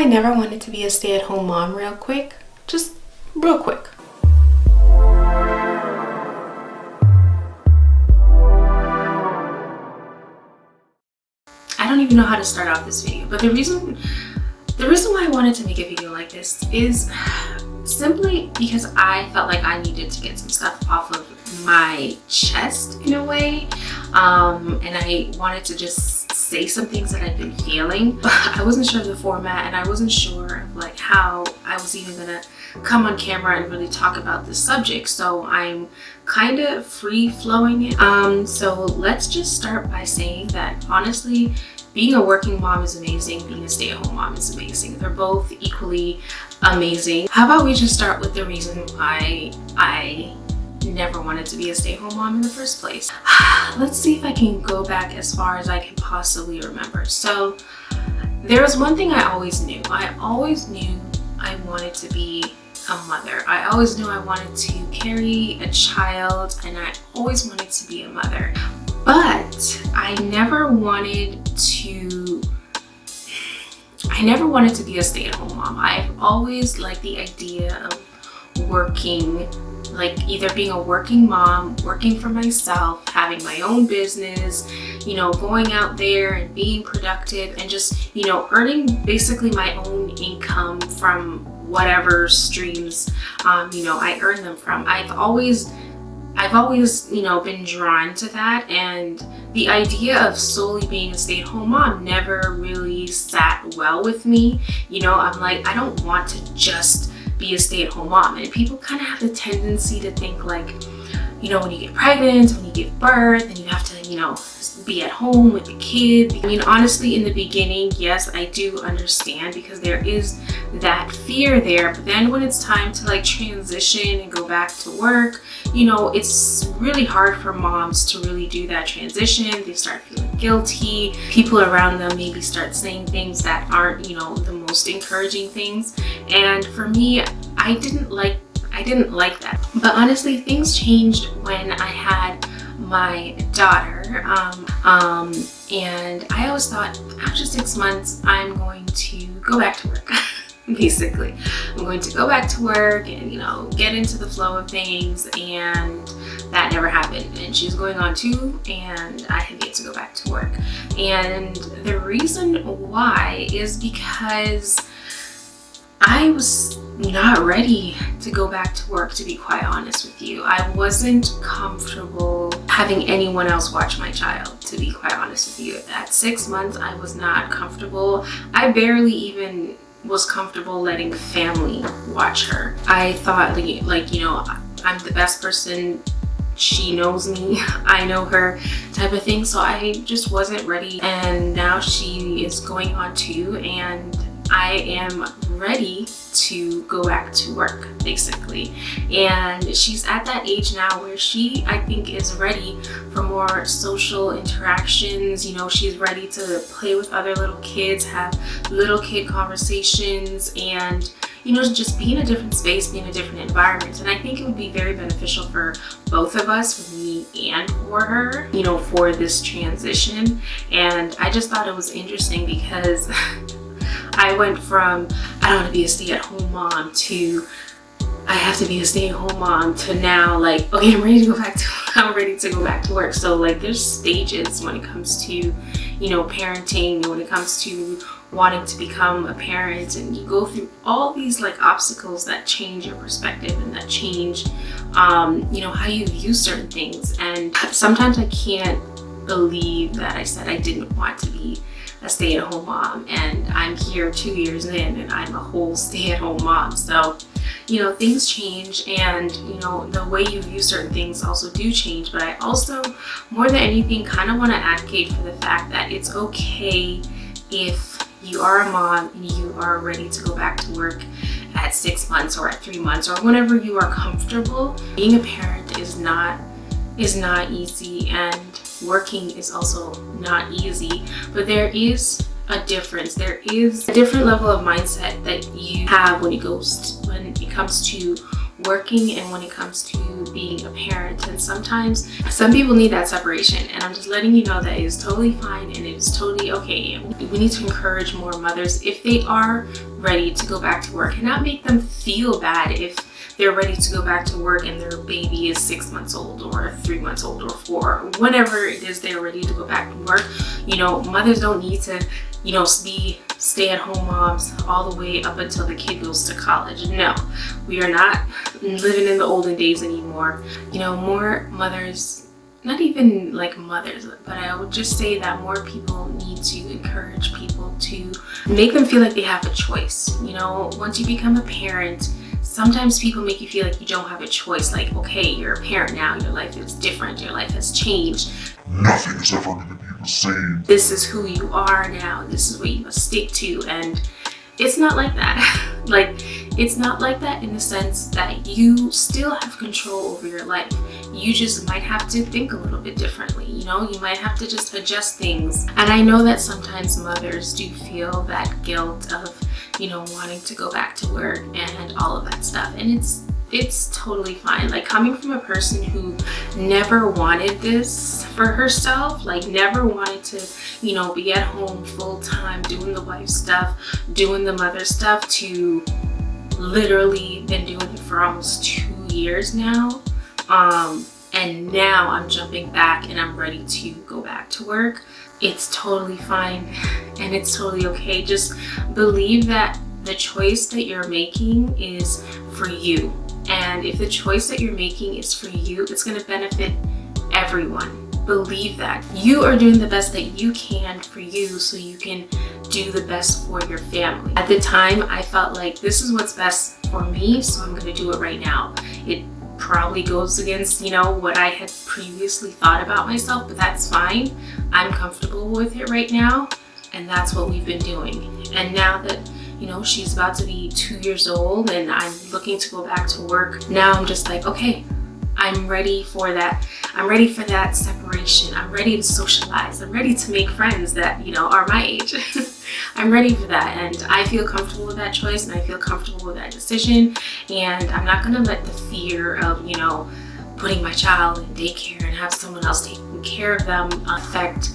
I never wanted to be a stay-at-home mom real quick? Just real quick. I don't even know how to start off this video, but the reason why I wanted to make a video like this is simply because I felt like I needed to get some stuff off of my chest in a way, and I wanted to just say some things that I've been feeling. I wasn't sure of the format, and I wasn't sure of like how I was even gonna come on camera and really talk about this subject, so I'm kind of free-flowing it. So let's just start by saying that honestly, being a working mom is amazing, being a stay-at-home mom is amazing. They're both equally amazing. How about we just start with the reason why I never wanted to be a stay-at-home mom in the first place. Let's see if I can go back as far as I can possibly remember. So there was one thing I always knew. I always knew I wanted to be a mother. I always knew I wanted to carry a child, and I always wanted to be a mother. But I never wanted to be a stay-at-home mom. I've always liked the idea of working, like either being a working mom, working for myself, having my own business, you know, going out there and being productive and just, you know, earning basically my own income from whatever streams, you know, I earn them from. I've always, you know, been drawn to that, and the idea of solely being a stay-at-home mom never really sat well with me. You know, I'm like, I don't want to just be a stay-at-home mom. And people kind of have the tendency to think like, you know, when you get pregnant, when you give birth, and you have to, you know, be at home with the kid. I mean, honestly, in the beginning, yes, I do understand because there is that fear there. But then when it's time to like transition and go back to work, you know, it's really hard for moms to really do that transition. They start feeling guilty. People around them maybe start saying things that aren't, you know, the most encouraging things. And for me, I didn't like that. But honestly, things changed when I had my daughter, and I always thought after 6 months I'm going to go back to work. Basically, I'm going to go back to work and, you know, get into the flow of things, and that never happened. And she's going on 2, and I have yet to go back to work. And the reason why is because I was not ready to go back to work, to be quite honest with you. I wasn't comfortable having anyone else watch my child, to be quite honest with you. At 6 months, I was not comfortable. I barely even was comfortable letting family watch her. I thought like, you know, I'm the best person. She knows me, I know her, type of thing. So I just wasn't ready. And now she is going on 2, and I am ready to go back to work, basically. And she's at that age now where she, I think, is ready for more social interactions. You know, she's ready to play with other little kids, have little kid conversations, and, you know, just be in a different space, be in a different environment. And I think it would be very beneficial for both of us, for me and for her, you know, for this transition. And I just thought it was interesting because I went from, I don't want to be a stay-at-home mom, to I have to be a stay-at-home mom, to now like, okay, I'm ready to go back to work. So like, there's stages when it comes to, you know, parenting, when it comes to wanting to become a parent, and you go through all these like obstacles that change your perspective and that change, you know, how you view certain things. And sometimes I can't believe that I said I didn't want to be a stay-at-home mom, and I'm here 2 years in and I'm a whole stay-at-home mom. So, you know, things change, and, you know, the way you view certain things also do change. But I also, more than anything, kind of want to advocate for the fact that it's okay if you are a mom and you are ready to go back to work at 6 months or at 3 months or whenever you are comfortable. Being a parent is not easy, and working is also not easy, but there is a difference. There is a different level of mindset that you have when it comes to working and when it comes to being a parent. And sometimes some people need that separation, and I'm just letting you know that it is totally fine and it is totally okay. We need to encourage more mothers if they are ready to go back to work, and not make them feel bad if they're ready to go back to work and their baby is 6 months old or 3 months old or 4, or whenever it is they're ready to go back to work. You know, mothers don't need to, you know, be stay-at-home moms all the way up until the kid goes to college. No, we are not living in the olden days anymore. You know, more mothers, not even like mothers, but I would just say that more people need to encourage people to make them feel like they have a choice. You know, once you become a parent, sometimes people make you feel like you don't have a choice. Like, okay, you're a parent now, your life is different, your life has changed. Nothing is ever going to be the same. This is who you are now. This is what you must stick to. And it's not like that. Like, it's not like that in the sense that you still have control over your life. You just might have to think a little bit differently. You know, you might have to just adjust things. And I know that sometimes mothers do feel that guilt of, you know, wanting to go back to work and all of that stuff. And it's totally fine. Like, coming from a person who never wanted this for herself, like never wanted to, you know, be at home full time doing the wife stuff, doing the mother stuff, to literally been doing it for almost 2 years now. And now I'm jumping back and I'm ready to go back to work. It's totally fine and it's totally okay. Just believe that the choice that you're making is for you. And if the choice that you're making is for you, it's going to benefit everyone. Believe that. You are doing the best that you can for you so you can do the best for your family. At the time, I felt like this is what's best for me, so I'm going to do it right now. It probably goes against, you know, what I had previously thought about myself, but that's fine. I'm comfortable with it right now, and that's what we've been doing. And now that, you know, she's about to be 2 years old and I'm looking to go back to work, now I'm just like, okay, I'm ready for that. I'm ready for that separation. I'm ready to socialize. I'm ready to make friends that, you know, are my age. I'm ready for that, and I feel comfortable with that choice, and I feel comfortable with that decision. And I'm not gonna let the fear of, you know, putting my child in daycare and have someone else taking care of them affect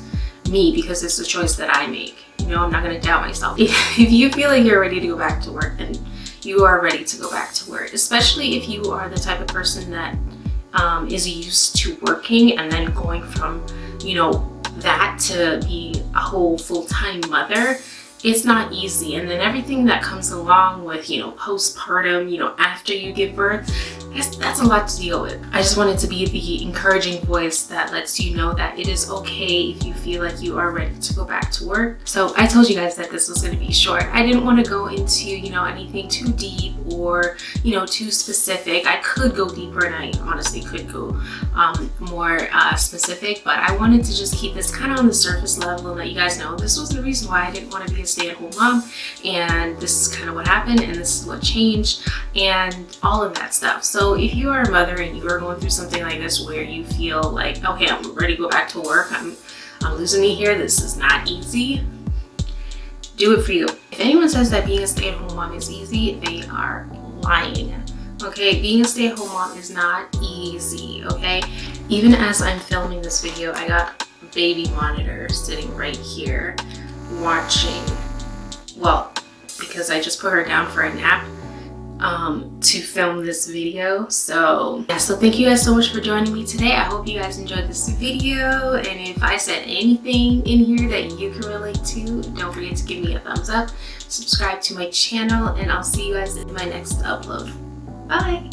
me, because it's a choice that I make. You know, I'm not gonna doubt myself. If you feel like you're ready to go back to work, then you are ready to go back to work, especially if you are the type of person that is used to working and then going from, you know, that to be a whole full-time mother. It's not easy. And then everything that comes along with, you know, postpartum, you know, after you give birth, that's a lot to deal with. I just wanted to be the encouraging voice that lets you know that it is okay if you feel like you are ready to go back to work. So I told you guys that this was going to be short. I didn't want to go into, you know, anything too deep or, you know, too specific. I could go deeper, and I honestly could go more specific, but I wanted to just keep this kind of on the surface level and let you guys know this was the reason why I didn't want to be a stay-at-home mom, and this is kind of what happened, and this is what changed, and all of that stuff. So if you are a mother and you are going through something like this where you feel like, okay, I'm ready to go back to work, I'm losing me here, this is not easy, do it for you. If anyone says that being a stay-at-home mom is easy, they are lying. Okay, being a stay-at-home mom is not easy, okay? Even as I'm filming this video, I got a baby monitor sitting right here watching, well, because I just put her down for a nap to film this video. So yeah, so thank you guys so much for joining me today. I hope you guys enjoyed this video, and if I said anything in here that you can relate to, don't forget to give me a thumbs up, subscribe to my channel, and I'll see you guys in my next upload. Bye!